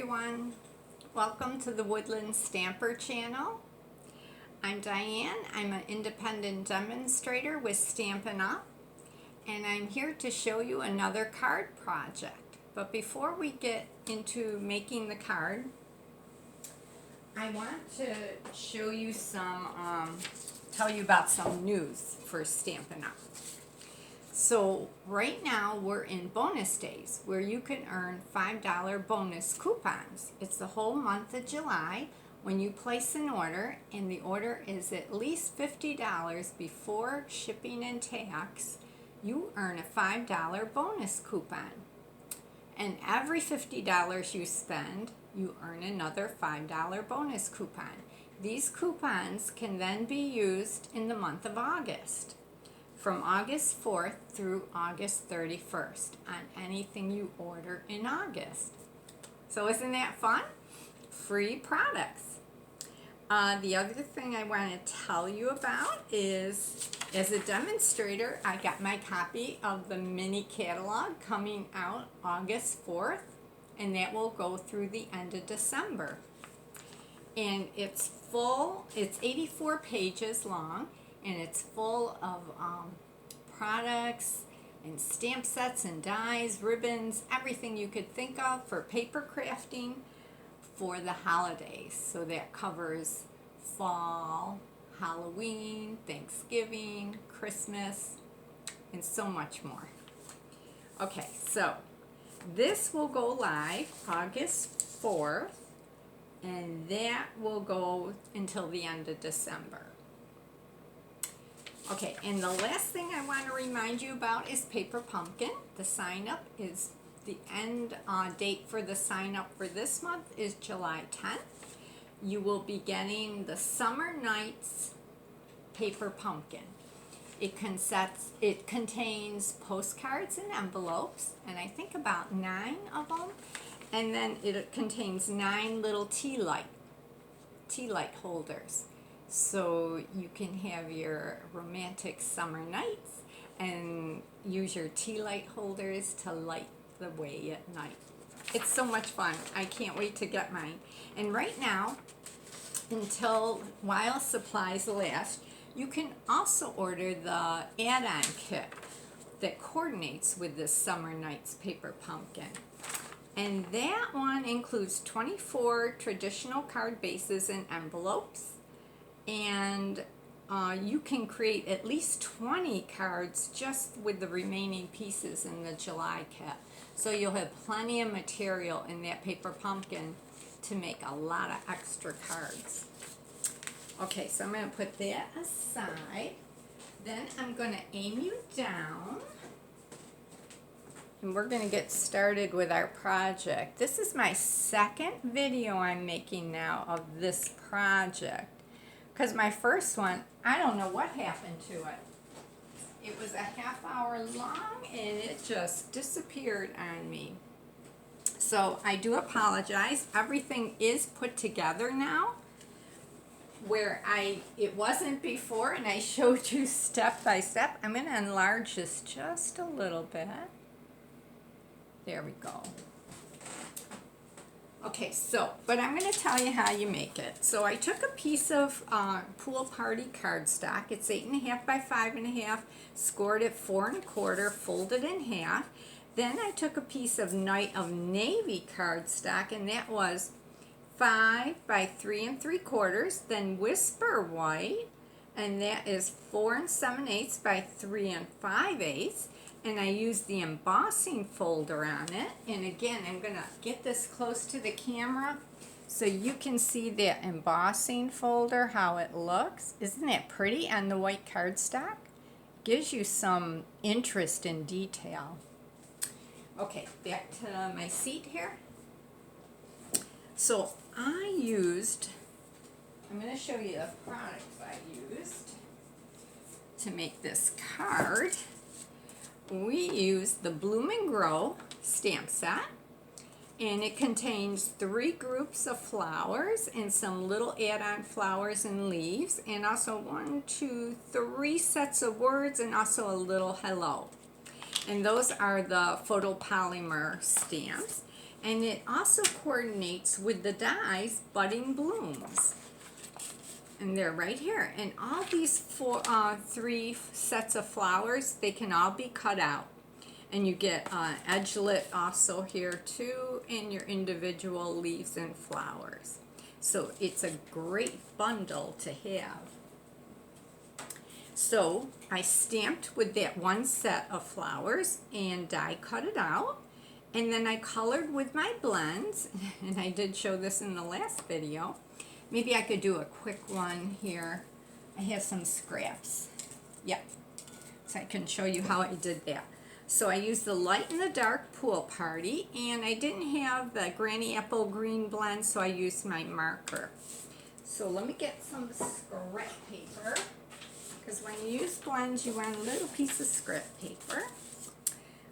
everyone. Welcome to the Woodland Stamper channel. I'm Diane. I'm an independent demonstrator with Stampin' Up! And I'm here to show you another card project. But before we get into making the card, I want to show you tell you about some news for Stampin' Up! So right now we're in bonus days where you can earn $5 bonus coupons. It's the whole month of July. When you place an order and the order is at least $50 before shipping and tax, you earn a $5 bonus coupon. And every $50 you spend, you earn another $5 bonus coupon. These coupons can then be used in the month of August, from August 4th through August 31st on anything you order in August. So isn't that fun? Free products. The other thing I want to tell you about is, as a demonstrator, I got my copy of the mini catalog coming out August 4th, and that will go through the end of December. And it's full, it's 84 pages long, and it's full of products and stamp sets and dies, ribbons, everything you could think of for paper crafting for the holidays. So that covers fall, Halloween, Thanksgiving, Christmas, and so much more. Okay, so this will go live August 4th, and that will go until the end of December. Okay, and the last thing I want to remind you about is Paper Pumpkin. The sign up is the end date for the sign up for this month is July 10th. You will be getting the Summer Nights Paper Pumpkin. It contains postcards and envelopes, and I think about 9 of them. And then it contains 9 little tea light holders. So you can have your romantic summer nights and use your tea light holders to light the way at night. It's so much fun. I can't wait to get mine. And right now, while supplies last, you can also order the add-on kit that coordinates with this Summer Nights Paper Pumpkin. And that one includes 24 traditional card bases and envelopes. And you can create at least 20 cards just with the remaining pieces in the July kit. So you'll have plenty of material in that paper pumpkin to make a lot of extra cards. Okay, so I'm going to put that aside. Then I'm going to aim you down. And we're going to get started with our project. This is my second video I'm making now of this project. Because my first one, I don't know what happened to it. It was a half hour long and it just disappeared on me. So I do apologize. Everything is put together now where it wasn't before, and I showed you step by step. I'm going to enlarge this just a little bit. There we go. Okay, but I'm going to tell you how you make it. So I took a piece of Pool Party cardstock. It's 8.5 by 5.5, scored at 4 1/4, folded in half. Then I took a piece of Night of Navy cardstock, and that was 5 by 3 3/4. Then Whisper White, and that is 4 7/8 by 3 5/8. And I used the embossing folder on it. And again, I'm going to get this close to the camera so you can see that embossing folder, how it looks. Isn't that pretty on the white cardstock? Gives you some interest in detail. Okay, back to my seat here. So I'm going to show you the products I used to make this card. We used the Bloom and Grow stamp set, and it contains 3 groups of flowers and some little add-on flowers and leaves, and also 1, 2, 3 sets of words, and also a little hello. And those are the photopolymer stamps. And it also coordinates with the die's budding blooms. And they're right here. And all these three sets of flowers, they can all be cut out. And you get edgelet also here too, and your individual leaves and flowers. So it's a great bundle to have. So I stamped with that one set of flowers and die cut it out. And then I colored with my blends, and I did show this in the last video. Maybe I could do a quick one here. I have some scraps. Yep. So I can show you how I did that. So I used the light and the dark Pool Party, and I didn't have the Granny Apple Green blend, so I used my marker. So let me get some scrap paper, because when you use blends, you want a little piece of scrap paper.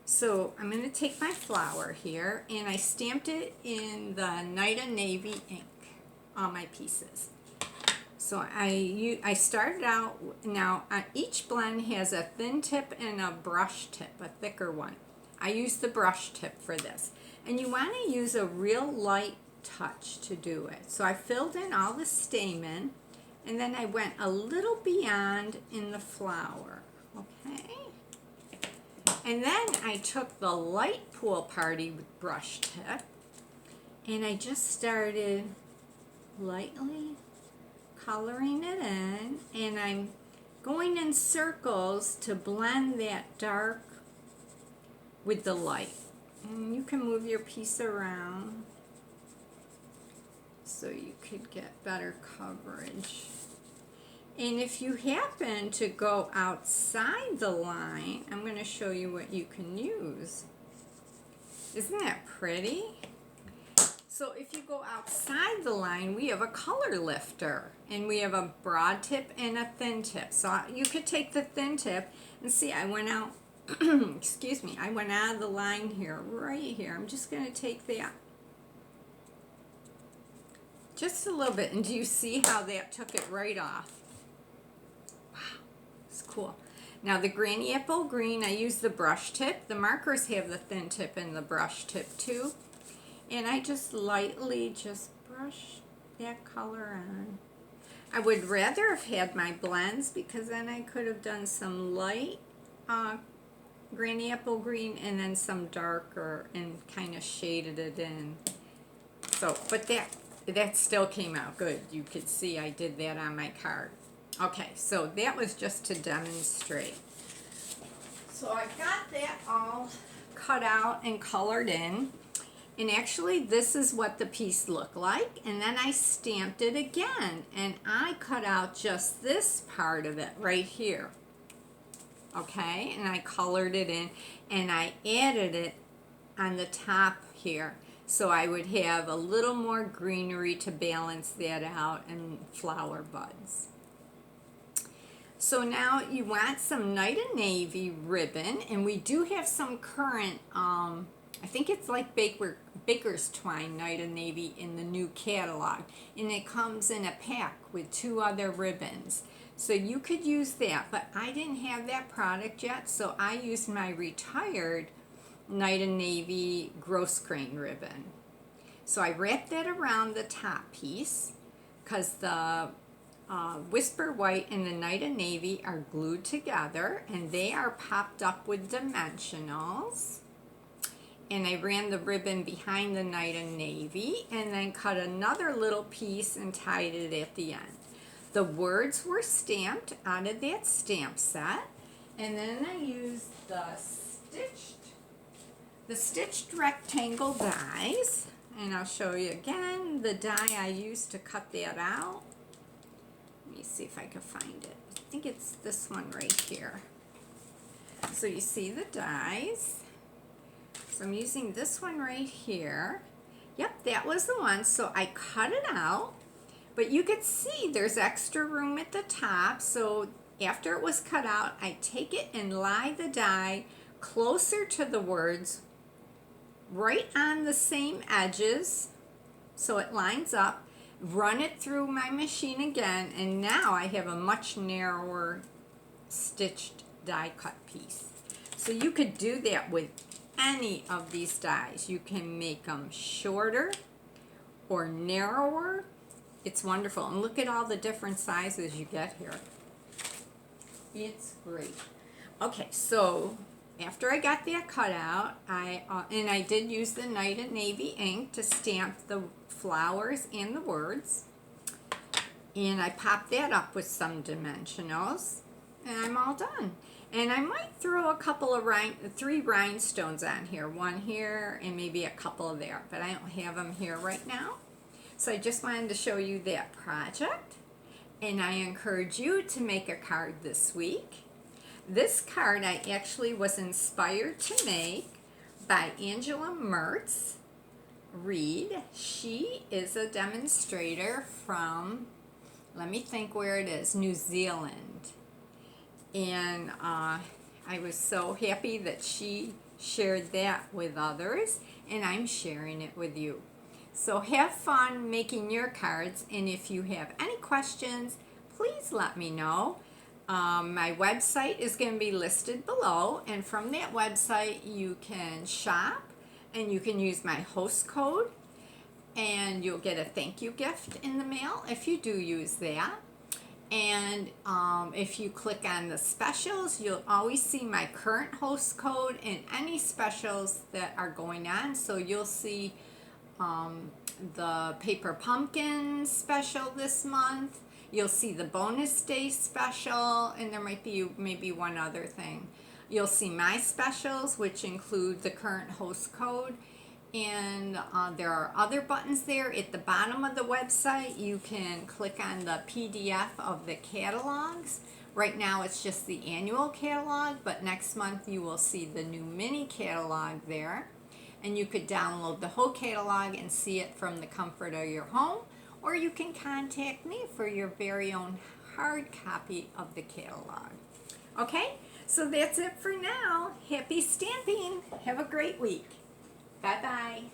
So I'm going to take my flower here, and I stamped it in the Night of Navy ink, all my pieces. So I started out, now each blend has a thin tip and a brush tip, a thicker one. I use the brush tip for this. And you want to use a real light touch to do it. So I filled in all the stamen, and then I went a little beyond in the flower, okay? And then I took the light Pool Party brush tip, and I just started lightly coloring it in, and I'm going in circles to blend that dark with the light. And you can move your piece around so you could get better coverage. And if you happen to go outside the line, I'm going to show you what you can use. Isn't that pretty? So if you go outside the line, we have a color lifter, and we have a broad tip and a thin tip. So you could take the thin tip and see I went out, excuse me, I went out of the line here, right here. I'm just going to take that just a little bit, and do you see how that took it right off? Wow, it's cool. Now the Granny Apple Green, I use the brush tip. The markers have the thin tip and the brush tip too. And I just lightly just brush that color on. I would rather have had my blends, because then I could have done some light Granny Apple Green and then some darker and kind of shaded it in. So, but that still came out good. You could see I did that on my card. Okay, so that was just to demonstrate. So I got that all cut out and colored in. And actually this is what the piece looked like, and then I stamped it again, and I cut out just this part of it right here, okay, and I colored it in, and I added it on the top here, so I would have a little more greenery to balance that out and flower buds. So now you want some Night of Navy ribbon, and we do have some current I think it's like Baker's Twine Night of Navy in the new catalog, and it comes in a pack with 2 other ribbons. So you could use that, but I didn't have that product yet, so I used my retired Night of Navy gross grain ribbon. So I wrapped that around the top piece, because the Whisper White and the Night of Navy are glued together, and they are popped up with dimensionals. And I ran the ribbon behind the Night of Navy, and then cut another little piece and tied it at the end. The words were stamped out of that stamp set, and then I used the stitched rectangle dies, and I'll show you again the die I used to cut that out. Let me see if I can find it. I think it's this one right here. So you see the dies. So I'm using this one right here. Yep, that was the one. So I cut it out, but you could see there's extra room at the top. So after it was cut out, I take it and lie the die closer to the words, right on the same edges, so it lines up. Run it through my machine again, and now I have a much narrower stitched die cut piece. So you could do that with any of these dies. You can make them shorter or narrower. It's wonderful. And look at all the different sizes you get here. It's great. Okay, so after I got that cut out, I did use the Night and Navy ink to stamp the flowers and the words. And I popped that up with some dimensionals, and I'm all done. And I might throw a couple of 3 rhinestones on here, one here and maybe a couple there, but I don't have them here right now. So I just wanted to show you that project, and I encourage you to make a card this week. This card I actually was inspired to make by Angela Mertz Reed. She is a demonstrator from, let me think where it is, New Zealand. And I was so happy that she shared that with others, and I'm sharing it with you. So have fun making your cards, and if you have any questions, please let me know. My website is going to be listed below, and from that website you can shop, and you can use my host code, and you'll get a thank you gift in the mail if you do use that. And if you click on the specials, you'll always see my current host code and any specials that are going on. So you'll see the paper pumpkin special this month. You'll see the bonus day special, and there might be maybe one other thing. You'll see my specials, which include the current host code. And there are other buttons there at the bottom of the website. You can click on the PDF of the catalogs. Right now it's just the annual catalog, but next month you will see the new mini catalog there. And you could download the whole catalog and see it from the comfort of your home, or you can contact me for your very own hard copy of the catalog. Okay, so that's it for now. Happy stamping. Have a great week. Bye-bye.